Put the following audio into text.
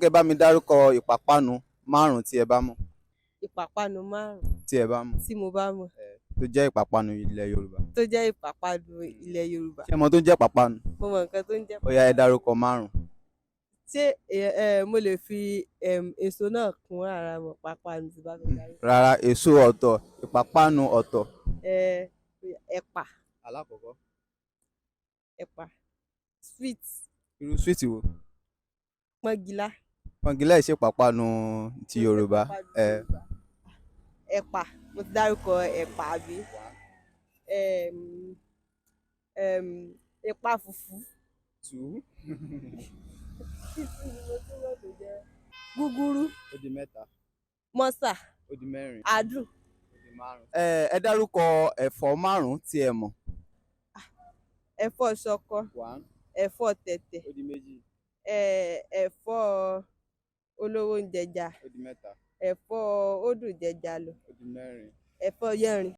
Kẹ́ bá mi dárúkọ ìpápánu márùn-ún tí ẹ bá mọ̀. Ìpápánu márùn-ún Tí ẹ bá mọ̀. tí mo bá mọ̀. Tó jẹ́ ìpápánu ilẹ̀ Yorùbá. Tó jẹ́ ìpápánu ilẹ̀ Yorùbá. Ṣé ẹ mọ̀ tó ń jẹ́ ìpápánu? Mo mọ̀ nǹkan tó ń jẹ́ Ó yá ẹ dárúkọ márùn-ún. Ṣé mo lè fi èso náà kún ara mọ̀ ìpápánu tí bá fẹ́ dárúkọ? Rárá, èso ọ̀tọ̀, ìpápánu ọ̀tọ̀. Ẹ̀pà. Alákọ̀ọ́kọ́. Ẹ̀pà. Sweet. Irú sweet wo? Pọ́ngilá. Pọ́ngilá ìṣe ìpápánu ti Yorùbá. Ẹ̀pà. Mo ti dárúkọ ẹ̀pà àbí? Ẹ̀pà fùfú. 2. Gúgúrú. Ó di 3. Mọ́sà. Ó di 4. Àádùn. Ó di 5. Ẹ dárúkọ ẹ̀fọ́ márùn-ún tí ẹ mọ̀. Ẹ̀fọ́ ṣọkọ. 1. Ẹ̀fọ́ tẹ̀tẹ̀. Ó di 2. Ẹ̀fọ́ olówó ń jẹja. Ó di 3. Ẹ̀fọ́ ó dùn jẹja lọ. Ó di 4. Ẹ̀fọ́ yẹ́rin.